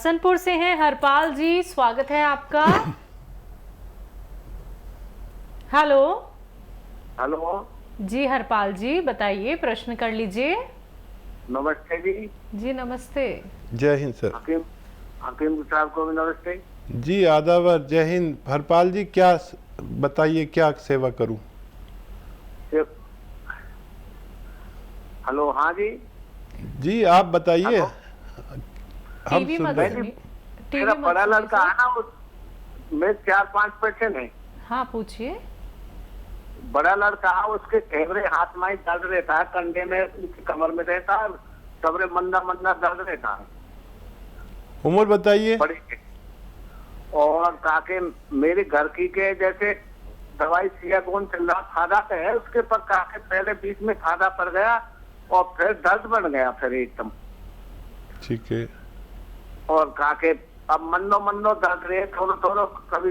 हसनपुर से हैं हरपाल जी, स्वागत है आपका। हेलो। हेलो जी हरपाल जी बताइए, प्रश्न कर लीजिए। नमस्ते जी। जी नमस्ते। जय हिंद सर। हकीम साहब को भी नमस्ते जी आदाबर, जय हिंद। हरपाल जी क्या बताइए, क्या सेवा करूं? हेलो। हाँ जी जी आप बताइए, हम टीवी सुन मत रहे हैं। सुनिए, मेरा टीवी मत बड़ा सुनिए लड़का सर। है ना, उसमें 4-5 पेशेंट है। हाँ पूछिए। बड़ा लड़का है, उसके ठेवरे हाथ में दर्द रहता है, कंधे में, कमर में रहता है, सबरे मंदा मंदा दर्द रहता है। उम्र बताइए। बड़ी के। और काके मेरे घर की के जैसे दवाई सियागोन चल रहा, फायदा तो है उसके, पर काके पहले बीच में फायदा पड़ गया और फिर दर्द बन गया फिर एकदम। ठीक है। और काके अब मन्नो दर्द रहे, थोड़ा थोड़ा कभी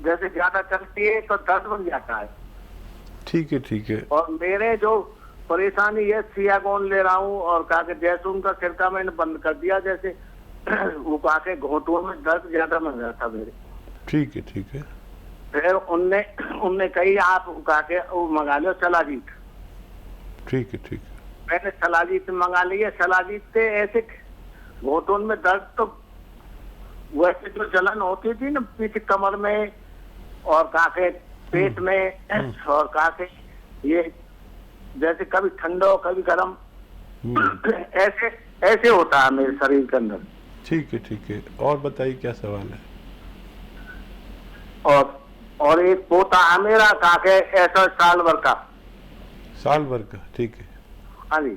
जैसे ज्यादा चलती है तो दर्द बन जाता है। ठीक है ठीक है। और मेरे जो परेशानी है, सियागोन ले रहा हूँ और काके जैसुन का सिरका मैंने बंद कर दिया, जैसे वो काके घोटों में दर्द ज्यादा बन रहा था मेरे। ठीक है ठीक है। फिर उनने कही आप काके वो मंगा लो सलाजीत। ठीक है ठीक है। मैंने सलाजीत मंगा लिया। सलाजीत से ऐसे घोटों में दर्द तो वैसे जो जलन होती थी ना पीछे कमर में और काके पेट में और काके ये जैसे कभी ठंडा कभी गर्म ऐसे ऐसे होता है मेरे शरीर के अंदर। ठीक है ठीक है। और बताइए क्या सवाल है? और एक पोता है मेरा काके ऐसा साल भर का। साल भर का? ठीक है। हाँ जी।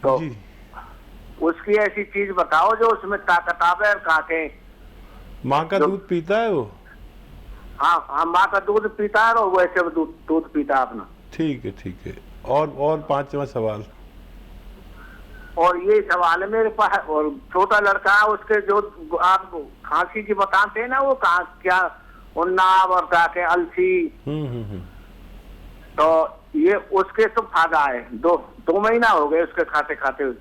तो जी उसकी ऐसी चीज बताओ जो उसमें ताकत आवे और काके। माँ का दूध पीता है वो? हाँ माँ का दूध पीता है और वैसे दूध पीता है अपना। ठीक है ठीक है। और पांचवा सवाल। और ये सवाल है मेरे पास। और छोटा लड़का है, उसके जो आप खांसी की बताते हैं ना, वो क्या उन्नाव और काके अलसी। तो ये उसके तो फायदा है। दो महीना हो गए उसके खाते खाते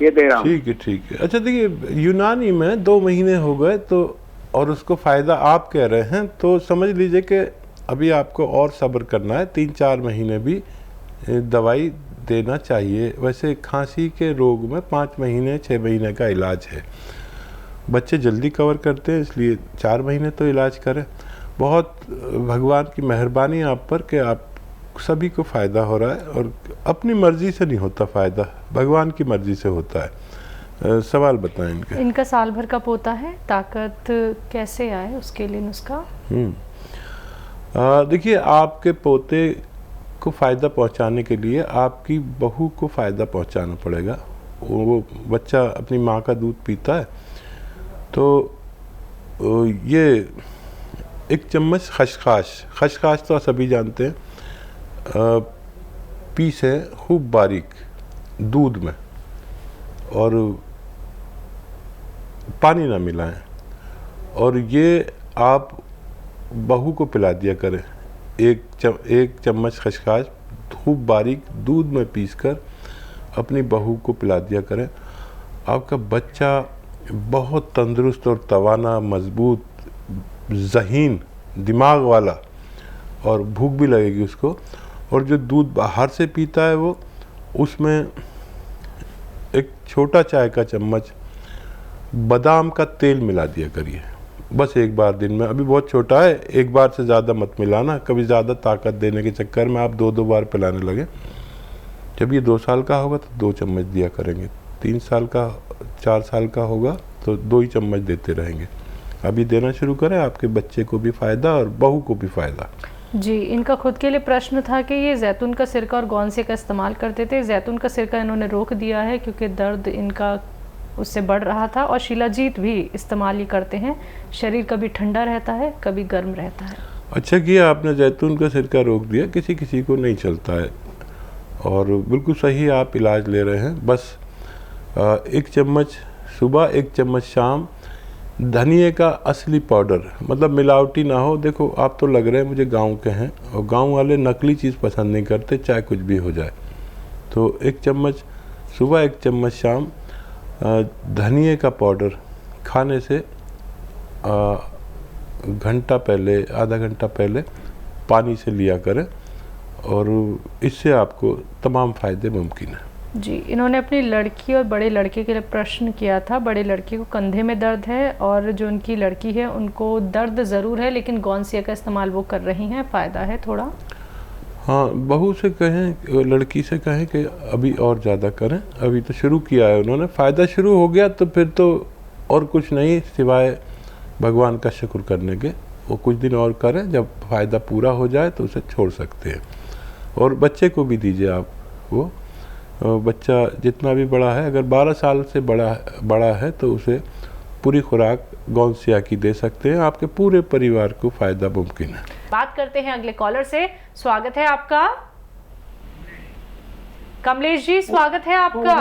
ये दे रहा हूँ। ठीक है ठीक है। अच्छा देखिए, यूनानी में 2 महीने हो गए तो और उसको फायदा आप कह रहे हैं, तो समझ लीजिए कि अभी आपको और सब्र करना है। 3-4 महीने भी दवाई देना चाहिए। वैसे खांसी के रोग में 5 महीने 6 महीने का इलाज है। बच्चे जल्दी कवर करते हैं, इसलिए 4 महीने तो इलाज करें। बहुत भगवान की मेहरबानी आप पर कि आप सभी को फ़ायदा हो रहा है, और अपनी मर्जी से नहीं होता फ़ायदा, भगवान की मर्जी से होता है। सवाल बताएं इनका। इनका साल भर का पोता है, ताकत कैसे आए उसके लिए नुस्खा? देखिए, आपके पोते को फ़ायदा पहुंचाने के लिए आपकी बहू को फ़ायदा पहुंचाना पड़ेगा। वो बच्चा अपनी माँ का दूध पीता है, तो ये 1 चम्मच खसखस तो सभी जानते हैं, पीसे खूब बारीक दूध में, और पानी ना मिलाएं, और ये आप बहू को पिला दिया करें। 1 चम्मच खसखस खूब बारीक दूध में पीसकर अपनी बहू को पिला दिया करें। आपका बच्चा बहुत तंदुरुस्त और तवाना, मजबूत, ज़हीन, दिमाग वाला, और भूख भी लगेगी उसको। और जो दूध बाहर से पीता है वो, उसमें 1 छोटा चाय का चम्मच बादाम का तेल मिला दिया करिए, बस 1 बार दिन में। अभी बहुत छोटा है, 1 बार से ज़्यादा मत मिलाना, कभी ज़्यादा ताकत देने के चक्कर में आप 2-2 बार पिलाने लगे। जब ये 2 साल का होगा तो 2 चम्मच दिया करेंगे, 3 साल का 4 साल का होगा तो 2 ही चम्मच देते रहेंगे। अभी देना शुरू करें, आपके बच्चे को भी फ़ायदा और बहू को भी फ़ायदा। जी, इनका खुद के लिए प्रश्न था कि ये जैतून का सिरका और गौन से का इस्तेमाल करते थे। जैतून का सिरका इन्होंने रोक दिया है क्योंकि दर्द इनका उससे बढ़ रहा था, और शिलाजीत भी इस्तेमाल ही करते हैं। शरीर कभी ठंडा रहता है, कभी गर्म रहता है। अच्छा किया आपने जैतून का सिरका रोक दिया, किसी किसी को नहीं चलता है, और बिल्कुल सही आप इलाज ले रहे हैं। बस 1 चम्मच सुबह, 1 चम्मच शाम। धनिए का असली पाउडर, मतलब मिलावटी ना हो। देखो, आप तो लग रहे हैं मुझे गांव के हैं, और गांव वाले नकली चीज़ पसंद नहीं करते, चाहे कुछ भी हो जाए। तो 1 चम्मच सुबह, 1 चम्मच शाम। धनिए का पाउडर खाने से घंटा पहले, आधा घंटा पहले पानी से लिया करें और इससे आपको तमाम फ़ायदे मुमकिन हैं। जी, इन्होंने अपनी लड़की और बड़े लड़के के लिए प्रश्न किया था। बड़े लड़के को कंधे में दर्द है और जो उनकी लड़की है उनको दर्द ज़रूर है, लेकिन गौनसिया का इस्तेमाल वो कर रही हैं, फ़ायदा है थोड़ा। हाँ, बहू से कहें, लड़की से कहें कि अभी और ज़्यादा करें, अभी तो शुरू किया है उन्होंने, फ़ायदा शुरू हो गया तो फिर तो और कुछ नहीं सिवाय भगवान का शुक्र करने के। वो कुछ दिन और करें, जब फ़ायदा पूरा हो जाए तो उसे छोड़ सकते हैं। और बच्चे को भी दीजिए आप, वो बच्चा जितना भी बड़ा है, अगर 12 साल से बड़ा है तो उसे पूरी खुराक गौनसिया की दे सकते हैं। आपके पूरे परिवार को फ़ायदा मुमकिन है। बात करते हैं अगले कॉलर से। स्वागत है आपका। कमलेश जी, स्वागत है आपका।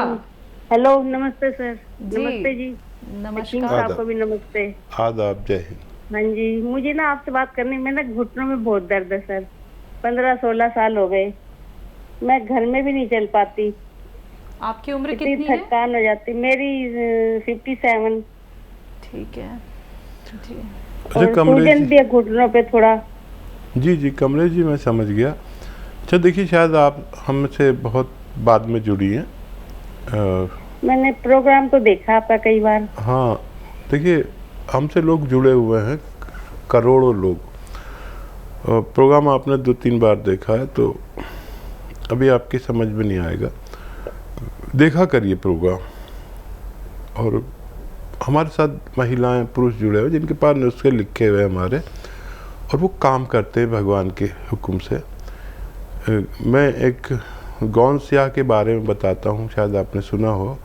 हेलो, नमस्ते सर। जी, नमस्ते जी। नमस्कार। आपको भी नमस्ते। आदाब, जय हिंद। हाँ जी, मुझे ना आपसे बात करनी, मेरे ना घुटनों में बहुत दर्द है सर। 15-16 साल हो गए, मैं घर में भी नहीं चल पाती। आपकी उम्र कितनी है? थकान हो जाती मेरी 57। ठीक है जी। और सूजन भी है घुटनों पे थोड़ा। जी, कमलेश जी, मैं समझ गया। अच्छा देखिए, शायद आप हमसे बहुत बाद में जुड़ी हैं। मैंने प्रोग्राम तो देखा आपका कई बार। हाँ, देखिए हमसे लोग जुड़े हुए हैं, करोड़ों लोग। प्रोग्राम आपने 2-3 बार देखा है तो अभी आपकी समझ में नहीं आएगा। देखा करिए प्रोग्राम। और हमारे साथ महिलाएं, पुरुष जुड़े हुए जिनके पास नुस्खे लिखे हुए हमारे, और वो काम करते हैं भगवान के हुक्म से। मैं एक गौनसिया के बारे में बताता हूँ, शायद आपने सुना हो।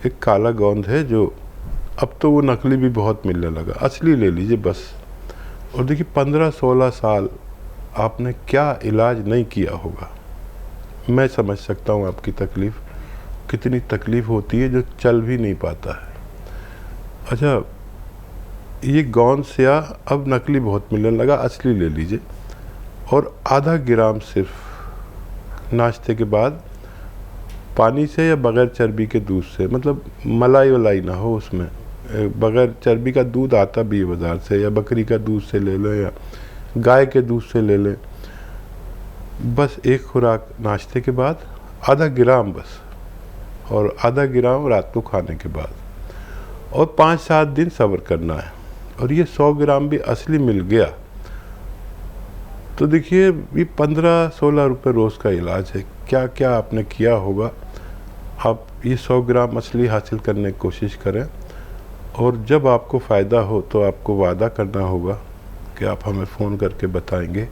एक काला गोंद है जो अब तो वो नकली भी बहुत मिलने लगा, असली ले लीजिए बस। और देखिए 15-16 साल आपने क्या इलाज नहीं किया होगा। मैं समझ सकता हूँ आपकी तकलीफ़, कितनी तकलीफ़ होती है जो चल भी नहीं पाता है। अच्छा, ये गौनसिया अब नकली बहुत मिलने लगा, असली ले लीजिए। और आधा ग्राम सिर्फ नाश्ते के बाद पानी से या बग़ैर चर्बी के दूध से, मतलब मलाई वलाई ना हो उसमें, बग़ैर चर्बी का दूध आता भी है बाज़ार से, या बकरी का दूध से ले लें या गाय के दूध से ले लें। बस एक खुराक नाश्ते के बाद, आधा ग्राम बस, और आधा ग्राम रात को खाने के बाद, और 5-7 दिन सब्र करना है। और ये 100 ग्राम भी असली मिल गया तो देखिए ये 15-16 रुपये रोज़ का इलाज है। क्या क्या आपने किया होगा। आप ये 100 ग्राम असली हासिल करने की कोशिश करें, और जब आपको फ़ायदा हो तो आपको वादा करना होगा कि आप हमें फ़ोन करके बताएंगे,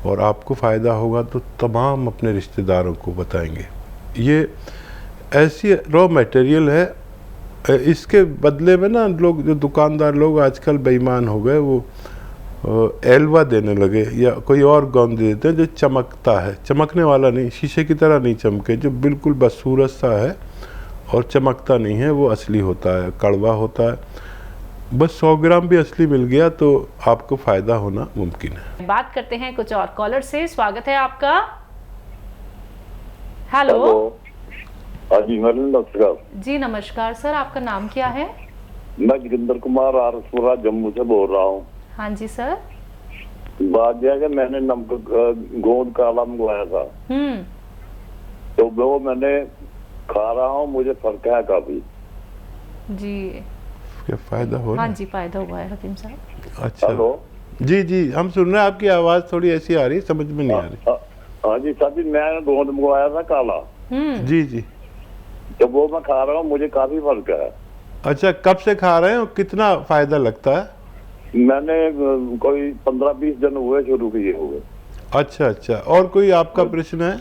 और आपको फ़ायदा होगा तो तमाम अपने रिश्तेदारों को बताएंगे। ये ऐसी रॉ मटेरियल है, इसके बदले में ना लोग, जो दुकानदार लोग आजकल बेईमान हो गए, वो एल्वा देने लगे या कोई और गोंद दे देते हैं जो चमकता है, चमकने वाला नहीं, शीशे की तरह नहीं चमके, जो बिल्कुल बदसूरत सा है और चमकता नहीं है, वो असली होता है, कड़वा होता है। बस 100 ग्राम भी असली मिल गया तो आपको फ़ायदा होना मुमकिन है। बात करते हैं कुछ और कॉलर से। स्वागत है आपका। हेलो। हाँ जी, नमस्कार जी, नमस्कार सर। आपका नाम क्या है? मैं जोगिंदर कुमार आरसपुरा जम्मू से बोल रहा हूँ। हाँ जी सर। बात यह है कि मैंने नमक गोंद काला मंगवाया था, तो वो मैंने खा रहा हूँ, मुझे फर्क है काफी। जी, क्या फ़ायदा हो रहा है? हाँ जी, फायदा हुआ है हकीम साहब। अच्छा, हेलो। जी हम सुन रहे हैं, आपकी आवाज़ थोड़ी ऐसी आ रही, समझ में नहीं आ रही। हाँ जी साहब, मैं गोंद मंगवाया था काला। जी तो वो मैं खा रहा हूँ, मुझे काफी फर्क है। अच्छा, कब से खा रहे हैं और कितना फ़ायदा लगता है? मैंने कोई 15-20 दिन हुए शुरू किए हुए। अच्छा, और कोई आपका प्रश्न है?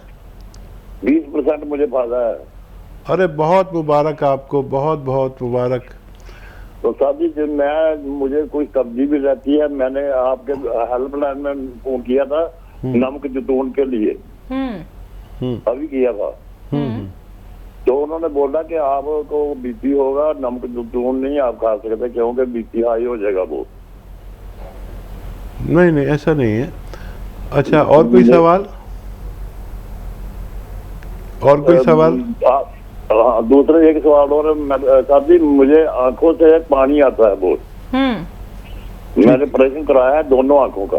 20% मुझे फायदा है। अरे बहुत मुबारक आपको, बहुत बहुत मुबारक। तो साहब जी, मुझे कोई सब्जी भी रहती है, मैंने आपके हेल्पलाइन में फोन किया था नमक जैतून के लिए, अभी किया था। तो उन्होंने बोला कि आपको बीपी होगा, नमक जैतून नहीं आप खा सकते क्योंकि बीपी हाई हो जाएगा वो। नहीं ऐसा नहीं है। अच्छा, और कोई सवाल? और कोई सवाल? हाँ, दूसरा एक सवाल और साहब जी, मुझे आंखों से पानी आता है बहुत। मैंने ऑपरेशन कराया है दोनों आंखों का।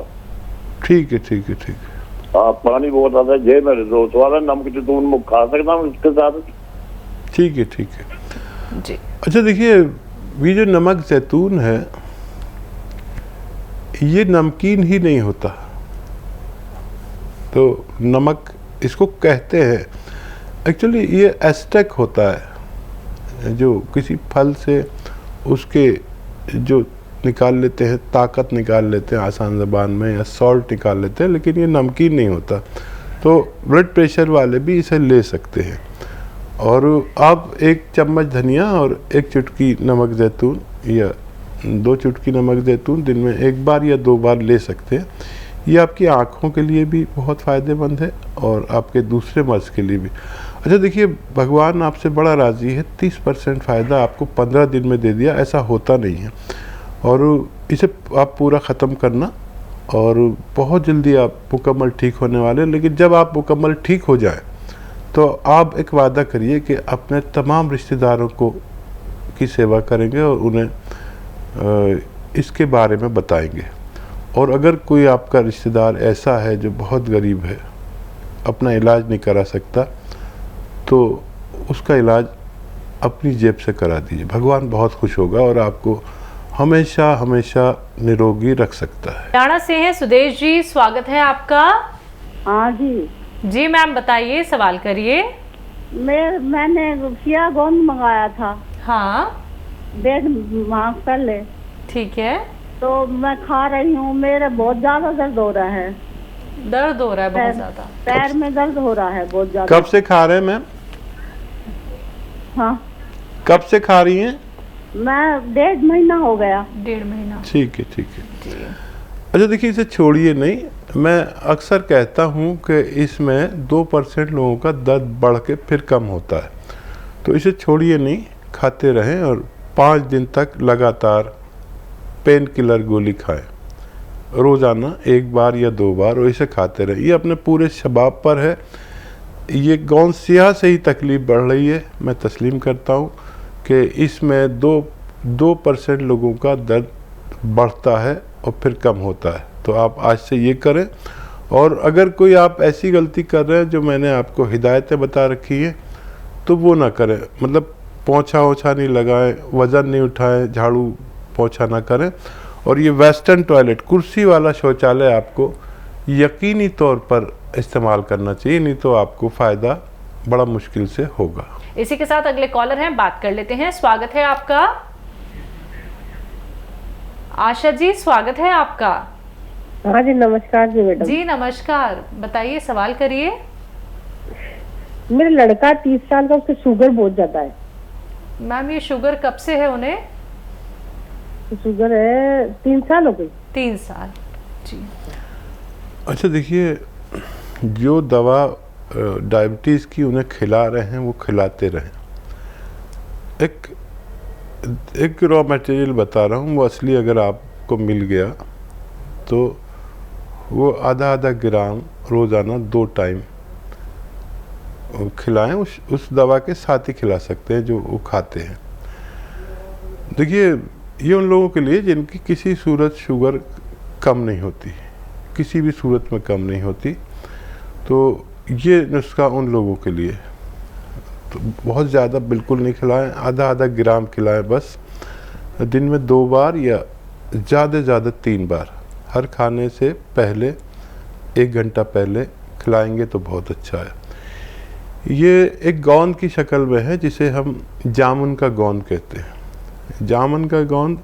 ठीक है ठीक है ठीक है। हाँ, पानी बहुत आता है। जे मेरे दोस्त वाला नमक जैतून खा सकता हूँ इसके साथ? ठीक है ठीक है जी। अच्छा देखिए, ये जो नमक जैतून है ये नमकीन ही नहीं होता। तो नमक इसको कहते हैं, एक्चुअली ये एस्टेक होता है जो किसी फल से उसके जो निकाल लेते हैं, ताकत निकाल लेते हैं आसान ज़बान में, या सॉल्ट निकाल लेते हैं, लेकिन ये नमकीन नहीं होता। तो ब्लड प्रेशर वाले भी इसे ले सकते हैं। और आप 1 चम्मच धनिया और 1 चुटकी नमक जैतून या 2 चुटकी नमक जैतून दिन में 1 बार या 2 बार ले सकते हैं। ये आपकी आँखों के लिए भी बहुत फ़ायदेमंद है और आपके दूसरे मर्ज़ के लिए भी। अच्छा देखिए, भगवान आपसे बड़ा राज़ी है, 30% फ़ायदा आपको 15 दिन में दे दिया, ऐसा होता नहीं है। और इसे आप पूरा ख़त्म करना और बहुत जल्दी आप मुकम्मल ठीक होने वाले। लेकिन जब आप मुकम्मल ठीक हो जाए तो आप एक वादा करिए कि अपने तमाम रिश्तेदारों को की सेवा करेंगे और उन्हें इसके बारे में बताएंगे। और अगर कोई आपका रिश्तेदार ऐसा है जो बहुत गरीब है, अपना इलाज नहीं करा सकता, तो उसका इलाज अपनी जेब से करा दीजिए। भगवान बहुत खुश होगा और आपको हमेशा हमेशा निरोगी रख सकता है। हरियाणा से हैं सुदेश जी, स्वागत है आपका। हाँ जी। जी मैम बताइए, सवाल करिए। मैंने किया गोंद मंगाया था। हाँ 1.5 माह पहले। ठीक है। तो मैं खा रही हूँ, मेरे बहुत ज्यादा दर्द हो रहा है। दर्द हो रहा है बहुत ज्यादा? पैर में दर्द हो रहा है बहुत ज्यादा। कब से खा रहे हैं मैम? हाँ, कब से खा रही हैं? मैं 1.5 महीना हो गया। 1.5 महीना। ठीक है ठीक है। अच्छा देखिए, इसे छोड़िए नहीं। मैं अक्सर कहता हूँ कि इसमें 2% लोगों का दर्द बढ़ के फिर कम होता है। तो इसे छोड़िए नहीं, खाते रहें और 5 दिन तक लगातार पेन किलर गोली खाएं, रोज़ाना 1 बार या 2 बार, और इसे खाते रहें। ये अपने पूरे शबाब पर है। ये गोंद सियाह से ही तकलीफ़ बढ़ रही है। मैं तस्लीम करता हूँ कि इसमें 2% लोगों का दर्द बढ़ता है और फिर कम होता है। तो आप आज से ये करें। और अगर कोई आप ऐसी गलती कर रहे हैं जो मैंने आपको हिदायतें बता रखी हैं, तो वो ना करें। मतलब पोंछा ओछा नहीं लगाएं, वज़न नहीं उठाएं, झाड़ू पोंछा ना करें। और ये वेस्टर्न टॉयलेट, कुर्सी वाला शौचालय आपको यकीनी तौर पर इस्तेमाल करना चाहिए, नहीं तो आपको फ़ायदा बड़ा मुश्किल से होगा। इसी के साथ अगले कॉलर हैं, बात कर लेते हैं। स्वागत है आपका। आशा जी, स्वागत है आपका। हाँ जी, नमस्कार जी मैडम। जी नमस्कार, बताइए, सवाल करिए। मेरा लड़का 30 साल का, उसके शुगर बहुत ज्यादा है। मैम ये शुगर कब से है उन्हें? शुगर है 3 साल हो गई। 3 साल। जी। अच्छा देखिए, जो दवा डायबिटीज़ की उन्हें खिला रहे हैं वो खिलाते रहें। एक रॉ मटेरियल बता रहा हूँ, वो असली अगर आपको मिल गया तो वो आधा ग्राम रोज़ाना 2 टाइम खिलाएं। उस दवा के साथ ही खिला सकते हैं जो वो खाते हैं। देखिए, ये उन लोगों के लिए जिनकी किसी सूरत शुगर कम नहीं होती, किसी भी सूरत में कम नहीं होती, तो ये नुस्खा उन लोगों के लिए। तो बहुत ज़्यादा बिल्कुल नहीं खिलाएं, आधा ग्राम खिलाएं बस। दिन में 2 बार या ज़्यादा से ज़्यादा 3 बार, हर खाने से पहले 1 घंटा पहले खिलाएंगे तो बहुत अच्छा है। ये एक गोंद की शक्ल में है जिसे हम जामुन का गोंद कहते हैं। जामुन का गोंद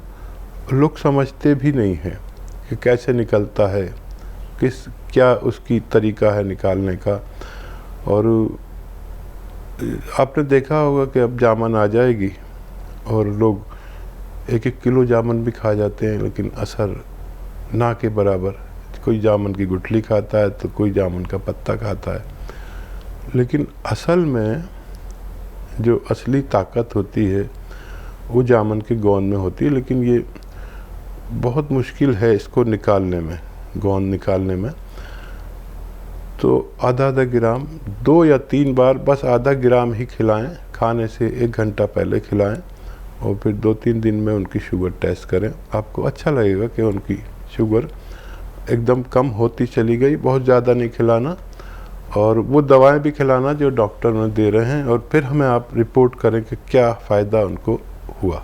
लोग समझते भी नहीं हैं कि कैसे निकलता है, क्या उसकी तरीका है निकालने का। और आपने देखा होगा कि अब जामुन आ जाएगी और लोग 1-1 किलो जामुन भी खा जाते हैं, लेकिन असर ना के बराबर। कोई जामुन की गुठली खाता है तो कोई जामुन का पत्ता खाता है, लेकिन असल में जो असली ताकत होती है वो जामुन के गोंद में होती है। लेकिन ये बहुत मुश्किल है इसको निकालने में, गोंद निकालने में। तो आधा ग्राम 2 या 3 बार, बस आधा ग्राम ही खिलाएं, खाने से 1 घंटा पहले खिलाएं और फिर 2-3 दिन में उनकी शुगर टेस्ट करें। आपको अच्छा लगेगा कि उनकी शुगर एकदम कम होती चली गई। बहुत ज़्यादा नहीं खिलाना और वो दवाएं भी खिलाना जो डॉक्टर ने दे रहे हैं, और फिर हमें आप रिपोर्ट करें कि क्या फ़ायदा उनको हुआ।